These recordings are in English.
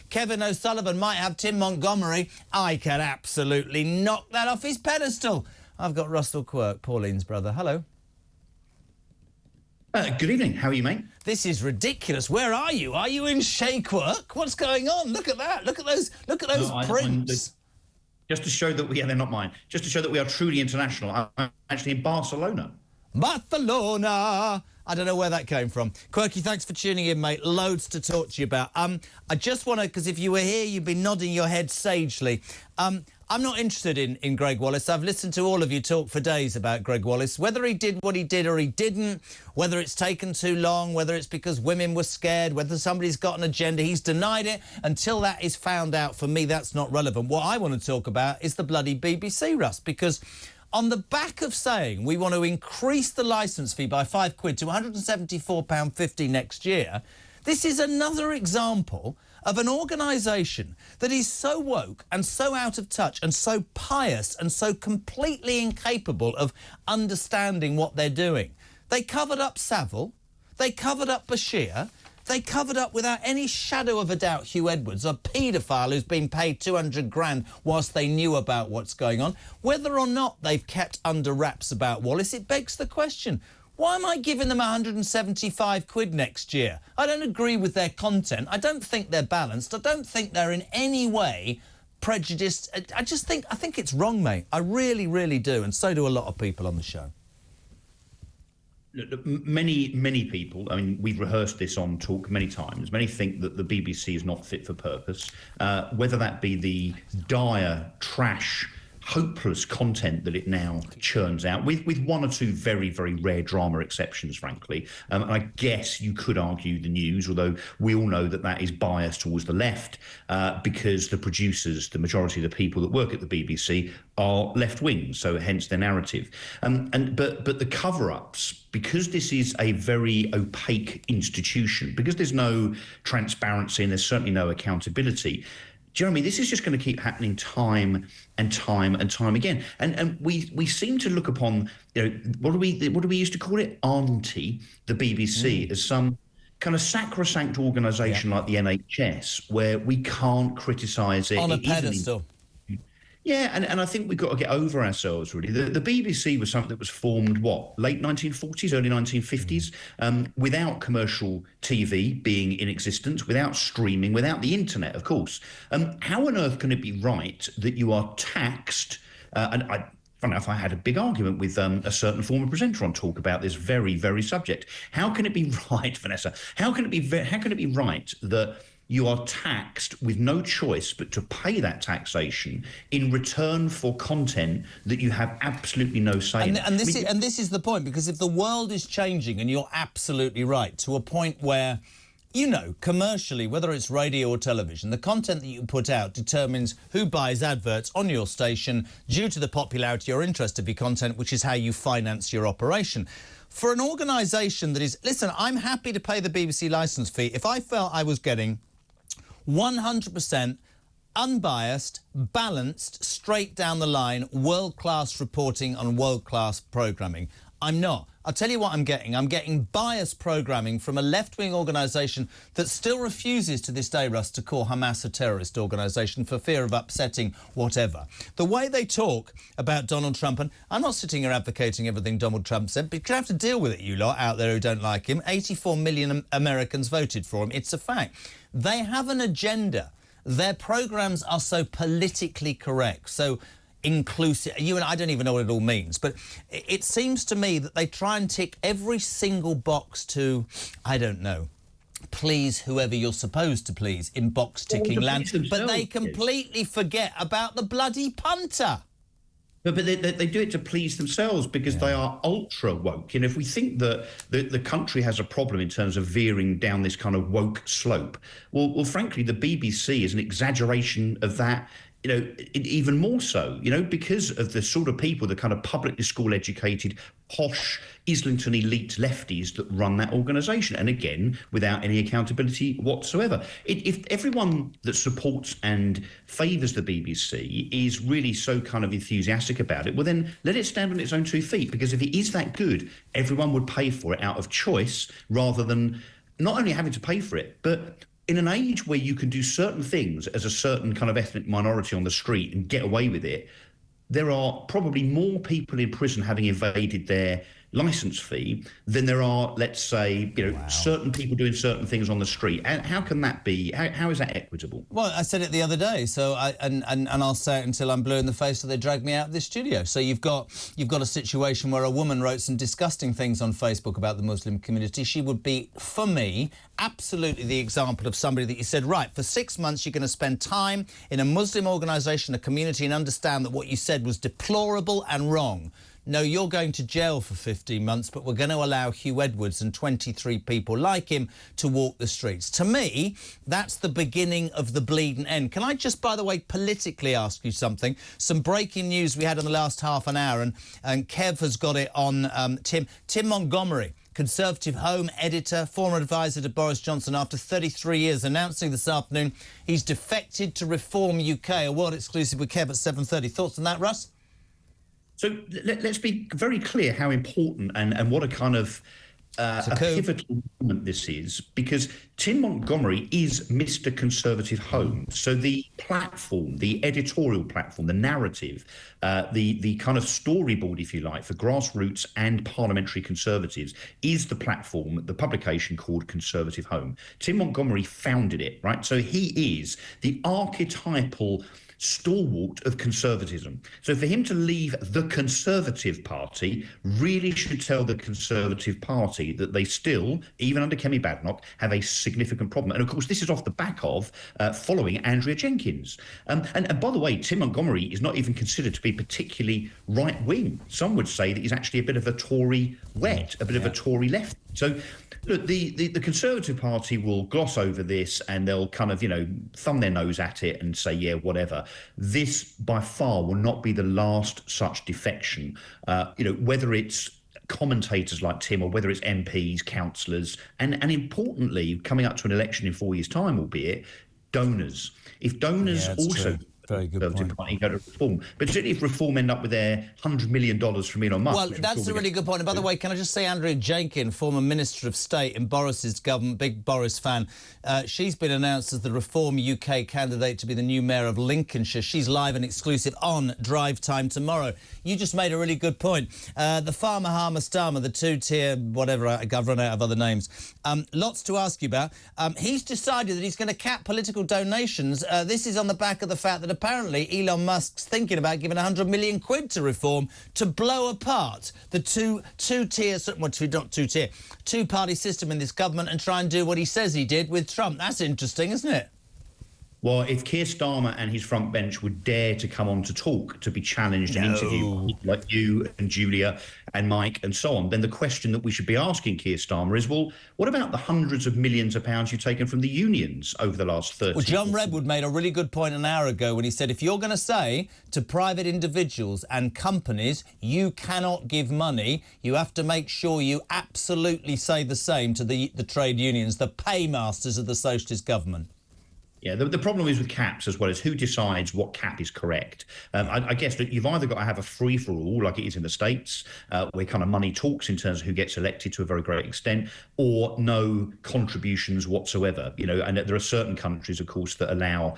Kevin O'Sullivan might have Tim Montgomery. I can absolutely knock that off his pedestal. I've got Russell Quirk, Pauline's brother. Hello. Good evening. How are you, mate? This is ridiculous. Where are you? Are you in Quirk? What's going on? Look at that. Look at those prints. Just to show that they're not mine. Just to show that we are truly international. I'm actually in Barcelona. Barcelona. I don't know where that came from. Quirky, thanks for tuning in, mate. Loads to talk to you about. I just want to, because if you were here, you'd be nodding your head sagely. I'm not interested in Greg Wallace. I've listened to all of you talk for days about Greg Wallace, whether he did what he did or he didn't, whether it's taken too long, whether it's because women were scared, whether somebody's got an agenda. He's denied it. Until that is found out, for me, that's not relevant. What I want to talk about is the bloody BBC, Russ, because on the back of saying we want to increase the licence fee by £5 to £174.50 next year, this is another example of an organisation that is so woke and so out of touch and so pious and so completely incapable of understanding what they're doing. They covered up Savile, they covered up Bashir, they covered up without any shadow of a doubt Hugh Edwards, a paedophile who's been paid 200 grand whilst they knew about what's going on. Whether or not they've kept under wraps about Wallace, it begs the question. Why am I giving them £175 next year? I don't agree with their content. I don't think they're balanced. I don't think they're in any way prejudiced. I think it's wrong, mate. I really, really do. And so do a lot of people on the show. Look, many people, I mean, we've rehearsed this on Talk many times. Many think that the BBC is not fit for purpose, whether that be the dire trash, hopeless content that it now churns out, with one or two very, very rare drama exceptions, frankly. I guess you could argue the news, although we all know that that is biased towards the left because the producers, the majority of the people that work at the BBC are left-wing, so hence their narrative. But the cover-ups, because this is a very opaque institution, because there's no transparency and there's certainly no accountability, Jeremy, this is just going to keep happening time and time and time again. And we seem to look upon, what do we used to call it? Auntie, the BBC, as some kind of sacrosanct organisation like the NHS, where we can't criticise it. On a pedestal. Yeah, and I think we've got to get over ourselves, really. The BBC was something that was formed, late 1940s, early 1950s, without commercial TV being in existence, without streaming, without the internet, of course. How on earth can it be right that you are taxed, funny enough, I had a big argument with a certain former presenter on Talk about this very, very subject. How can it be right, Vanessa? How can it be right that you are taxed with no choice but to pay that taxation in return for content that you have absolutely no say in? And this is the point, because if the world is changing, and you're absolutely right, to a point where, commercially, whether it's radio or television, the content that you put out determines who buys adverts on your station due to the popularity or interest of your content, which is how you finance your operation. For an organisation that is... Listen, I'm happy to pay the BBC licence fee if I felt I was getting 100% unbiased, balanced, straight down the line, world-class reporting on world-class programming. I'm not. I'll tell you what I'm getting. I'm getting biased programming from a left-wing organisation that still refuses to this day, Russ, to call Hamas a terrorist organisation for fear of upsetting whatever. The way they talk about Donald Trump, and I'm not sitting here advocating everything Donald Trump said, but you have to deal with it, you lot out there who don't like him. 84 million Americans voted for him. It's a fact. They have an agenda. Their programmes are so politically correct, so inclusive. You and I don't even know what it all means, but it seems to me that they try and tick every single box to, I don't know, please whoever you're supposed to please in box-ticking land, but they completely forget about the bloody punter. But they do it to please themselves because they are ultra woke. If we think that the country has a problem in terms of veering down this kind of woke slope, well, frankly, the BBC is an exaggeration of that. Even more so, because of the sort of people, the kind of publicly school-educated, posh, Islington elite lefties that run that organisation. And again, without any accountability whatsoever. If everyone that supports and favours the BBC is really so kind of enthusiastic about it, well, then let it stand on its own 2 feet. Because if it is that good, everyone would pay for it out of choice rather than not only having to pay for it, but in an age where you can do certain things as a certain kind of ethnic minority on the street and get away with it, there are probably more people in prison having evaded their license fee than there are, let's say, certain people doing certain things on the street. And how can that be? How is that equitable? Well, I said it the other day, so and I'll say it until I'm blue in the face, so they drag me out of this studio. So you've got a situation where a woman wrote some disgusting things on Facebook about the Muslim community. She would be, for me, absolutely the example of somebody that you said, right, for 6 months you're going to spend time in a Muslim organisation, a community, and understand that what you said was deplorable and wrong. No, you're going to jail for 15 months, but we're going to allow Hugh Edwards and 23 people like him to walk the streets. To me, that's the beginning of the bleeding end. Can I just, by the way, politically ask you something? Some breaking news we had in the last half an hour, and Kev has got it on Tim Montgomery, Conservative Home editor, former advisor to Boris Johnson, after 33 years, announcing this afternoon he's defected to Reform UK, a world exclusive with Kev at 7:30. Thoughts on that, Russ? So let's be very clear how important and what a kind of a pivotal moment this is, because Tim Montgomery is Mr. Conservative Home. So the platform, the editorial platform, the narrative, the kind of storyboard, if you like, for grassroots and parliamentary conservatives is the platform, the publication called Conservative Home. Tim Montgomery founded it, right? So he is the archetypal stalwart of conservatism. So for him to leave the Conservative Party really should tell the Conservative Party that they still, even under Kemi Badenoch, have a significant problem. And of course, this is off the back of following Andrea Jenkins. And by the way, Tim Montgomery is not even considered to be particularly right-wing. Some would say that he's actually a bit of a Tory wet, a bit of a Tory left. So look, the Conservative Party will gloss over this and they'll kind of, thumb their nose at it and say, yeah, whatever. This, by far, will not be the last such defection. Whether it's commentators like Tim or whether it's MPs, councillors, and importantly, coming up to an election in 4 years' time, albeit, donors. If donors also... True. Very good point. Party go to Reform, but particularly if Reform end up with their $100 million from Elon Musk. Well, that's a really good point. And by the way, can I just say, Andrea Jenkins, former Minister of State in Boris's government, big Boris fan, she's been announced as the Reform UK candidate to be the new mayor of Lincolnshire. She's live and exclusive on Drive Time tomorrow. You just made a really good point. The Farmer Harmer Starmer, the two-tier whatever, I've run out of other names. Lots to ask you about. He's decided that he's going to cap political donations. This is on the back of the fact that apparently Elon Musk's thinking about giving 100 million quid to Reform to blow apart the two-party system in this government and try and do what he says he did with Trump. That's interesting, isn't it? Well, if Keir Starmer and his front bench would dare to come on to talk, to be challenged and interviewed like you and Julia and Mike and so on, then the question that we should be asking Keir Starmer is, well, what about the hundreds of millions of pounds you've taken from the unions over the last 30 years? Well, John Redwood made a really good point an hour ago when he said, if you're going to say to private individuals and companies, you cannot give money, you have to make sure you absolutely say the same to the trade unions, the paymasters of the socialist government. Yeah, the problem is with caps as well as who decides what cap is correct. I guess that you've either got to have a free-for-all like it is in the States, where kind of money talks in terms of who gets elected to a very great extent, or no contributions whatsoever. And there are certain countries, of course, that allow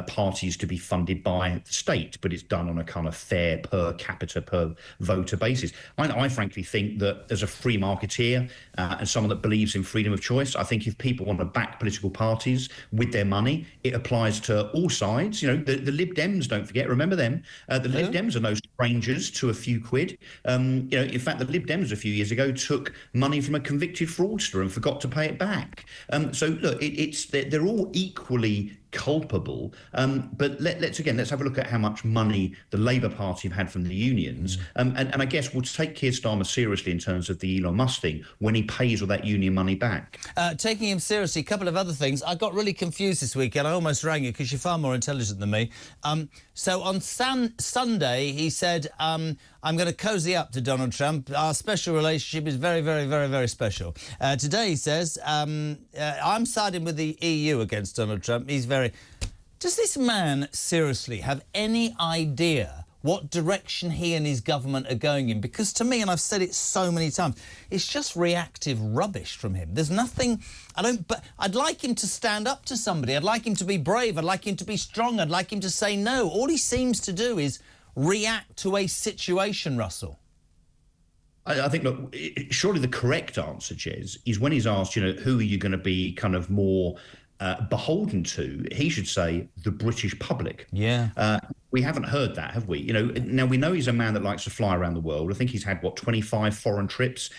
parties to be funded by the state, but it's done on a kind of fair per capita, per voter basis. I frankly think that as a free marketeer and someone that believes in freedom of choice, I think if people want to back political parties with their money, it applies to all sides. The Lib Dems, don't forget, remember them. The Lib Dems are no strangers to a few quid. In fact, the Lib Dems a few years ago took money from a convicted fraudster and forgot to pay it back. So look, they're all equally culpable, but let's have a look at how much money the Labour Party have had from the unions, and I guess we'll take Keir Starmer seriously in terms of the Elon Musk thing when he pays all that union money back. Taking him seriously, a couple of other things. I got really confused this weekend. I almost rang you because you're far more intelligent than me. So on Sunday, he said, I'm going to cozy up to Donald Trump. Our special relationship is very, very, very, very special. Today, he says, I'm siding with the EU against Donald Trump. He's very... Does this man seriously have any idea what direction he and his government are going in. Because to me, and I've said it so many times, it's just reactive rubbish from him. There's nothing... But I'd like him to stand up to somebody. I'd like him to be brave. I'd like him to be strong. I'd like him to say no. All he seems to do is react to a situation, Russell. I think, look, surely the correct answer, Jez, is when he's asked, you know, who are you going to be kind of more beholden to, he should say the British public. Yeah. We haven't heard that, have we? You know, now we know he's a man that likes to fly around the world. I think he's had, what, 25 foreign trips,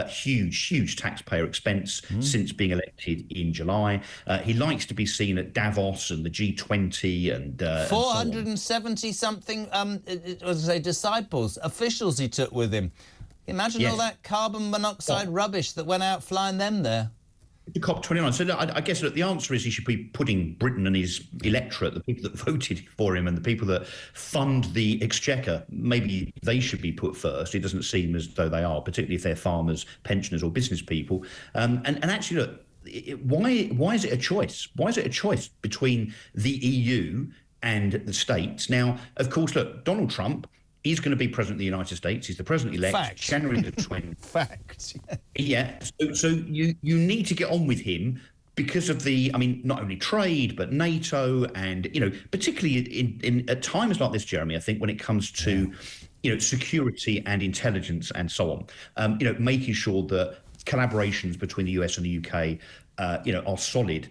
huge taxpayer expense since being elected in July. He likes to be seen at Davos and the G20 and 470-something, disciples, officials he took with him. Imagine all that carbon monoxide rubbish that went out flying them there. To COP29. So I guess the answer is he should be putting Britain and his electorate, the people that voted for him and the people that fund the exchequer, maybe they should be put first. It doesn't seem as though they are, particularly if they're farmers, pensioners or business people. And actually, look, why is it a choice? Why is it a choice between the EU and the States? Now, of course, look, Donald Trump, he's going to be president of the United States. He's the president-elect, January the 20th. Fact. Yeah. So you need to get on with him because of the, I mean, not only trade, but NATO and, you know, particularly in at times like this, Jeremy, I think when it comes to, you know, security and intelligence and so on, you know, making sure that collaborations between the US and the UK, you know, are solid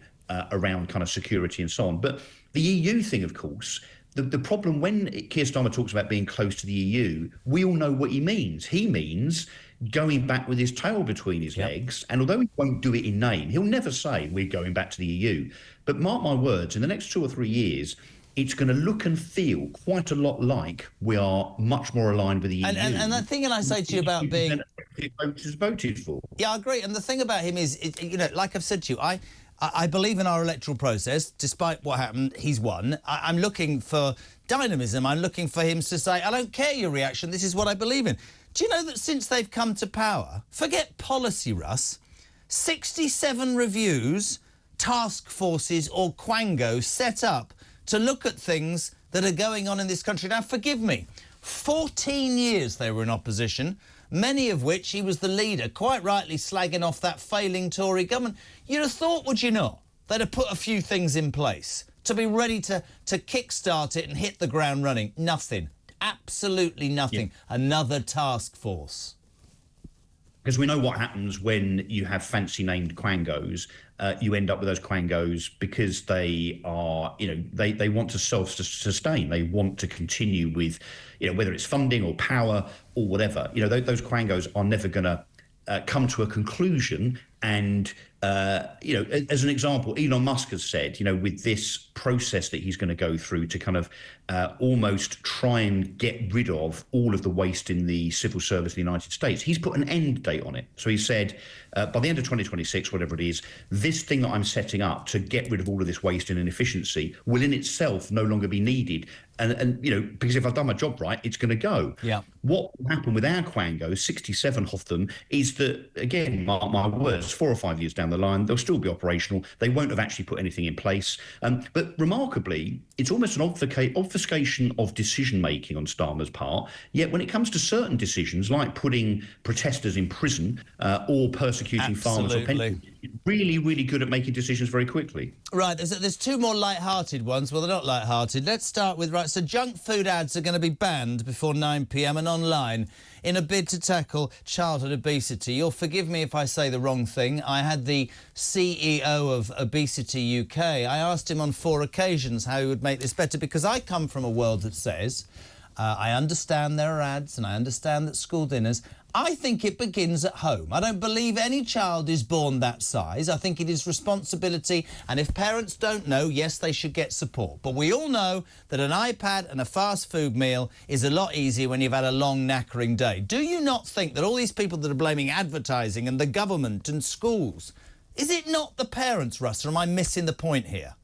around kind of security and so on. But the EU thing, of course, the problem when Keir Starmer talks about being close to the EU, we all know what he means. He means going back with his tail between his legs. And although he won't do it in name, he'll never say we're going back to the EU. But mark my words, in the next 2 or 3 years, it's going to look and feel quite a lot like we are much more aligned with the EU. And the thing that I say to you about being... voters voted for. Yeah, I agree. And the thing about him is, you know, like I've said to you, I believe in our electoral process. Despite what happened, he's won. I'm looking for dynamism. I'm looking for him to say, I don't care your reaction, this is what I believe in. Do you know that since they've come to power, forget policy, Russ, 67 reviews, task forces or quangos set up to look at things that are going on in this country. Now, forgive me, 14 years they were in opposition, many of which he was the leader, quite rightly slagging off that failing Tory government. You'd have thought, would you not, they'd have put a few things in place to be ready to kickstart it and hit the ground running. Nothing. Absolutely nothing. Yeah. Another task force. Because we know what happens when you have fancy named quangos. You end up with those quangos because they are, you know, they want to self-sustain. They want to continue with, you know, whether it's funding or power or whatever. You know, those quangos are never going to come to a conclusion. And, you know, as an example, Elon Musk has said, you know, with this process that he's going to go through to kind of almost try and get rid of all of the waste in the civil service in the United States, he's put an end date on it. So he said, by the end of 2026, whatever it is, this thing that I'm setting up to get rid of all of this waste and inefficiency will in itself no longer be needed. And you know, because if I've done my job right, it's going to go. Yeah. What will happen with our quangos, 67 of them, is that, again, mark my words, 4 or 5 years down the line, they'll still be operational. They won't have actually put anything in place. But remarkably, it's almost an obfuscation of decision-making on Starmer's part. Yet when it comes to certain decisions, like putting protesters in prison or persecuting farmers or pensioners, really, really good at making decisions very quickly. Right, there's 2 more light-hearted ones. Well, they're not light-hearted. Let's start with, right, so junk food ads are going to be banned before 9 p.m. and online in a bid to tackle childhood obesity. You'll forgive me if I say the wrong thing. I had the CEO of Obesity UK. I asked him on 4 occasions how he would make this better, because I come from a world that says, I understand there are ads and I understand that school dinners, I think it begins at home. I don't believe any child is born that size. I think it is responsibility, and if parents don't know, yes, they should get support. But we all know that an iPad and a fast food meal is a lot easier when you've had a long, knackering day. Do you not think that all these people that are blaming advertising and the government and schools, is it not the parents, Russ, or am I missing the point here?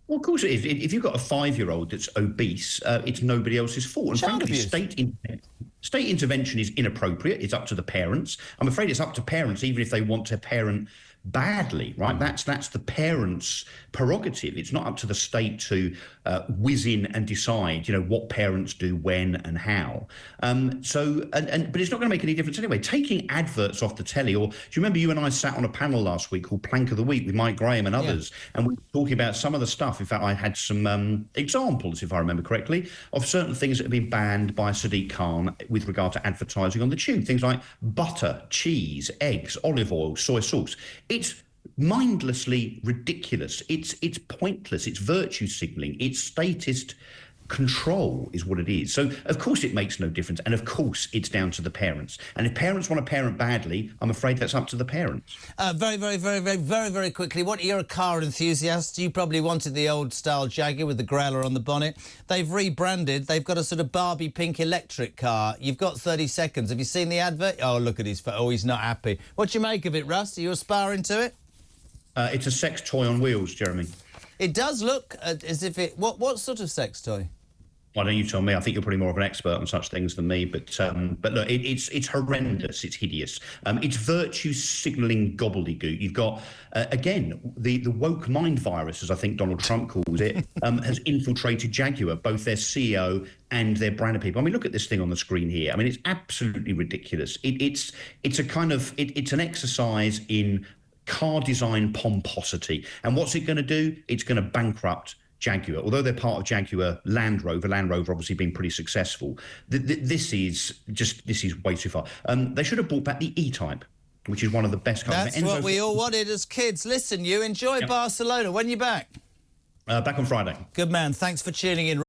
Well, of course it is. If you've got a 5-year-old that's obese, it's nobody else's fault. And Child frankly, abuse. state intervention is inappropriate. It's up to the parents. I'm afraid it's up to parents, even if they want to parent badly, right? That's the parents' prerogative. It's not up to the state to whiz in and decide, what parents do when and how. But it's not going to make any difference anyway. Taking adverts off the telly, or do you remember you and I sat on a panel last week called Plank of the Week with Mike Graham and others, and we were talking about some of the stuff. In fact, I had some examples, if I remember correctly, of certain things that have been banned by Sadiq Khan with regard to advertising on the tube. Things like butter, cheese, eggs, olive oil, soy sauce. It's mindlessly ridiculous. It's pointless. It's virtue signalling. It's statist control is what it is. So, of course, it makes no difference. And, of course, it's down to the parents. And if parents want to parent badly, I'm afraid that's up to the parents. Very quickly, you're a car enthusiast. You probably wanted the old-style Jaguar with the growler on the bonnet. They've rebranded. They've got a sort of Barbie-pink electric car. You've got 30 seconds. Have you seen the advert? Oh, look at his face. Oh, he's not happy. What do you make of it, Russ? Are you aspiring to it? It's a sex toy on wheels, Jeremy. It does look as if it... What sort of sex toy? Why don't you tell me? I think you're probably more of an expert on such things than me. But look, it's horrendous. It's hideous. It's virtue signalling gobbledygook. You've got, again, the woke mind virus, as I think Donald Trump calls it, has infiltrated Jaguar, both their CEO and their brand of people. I mean, look at this thing on the screen here. I mean, it's absolutely ridiculous. It's an exercise in car design pomposity. And what's it going to do? It's going to bankrupt Jaguar. Although they're part of Jaguar Land Rover obviously been pretty successful. This is way too far. They should have brought back the E-Type, which is one of the best cars. That's what we all wanted as kids. Listen, you enjoy Barcelona. When you back? Back on Friday. Good man. Thanks for tuning in.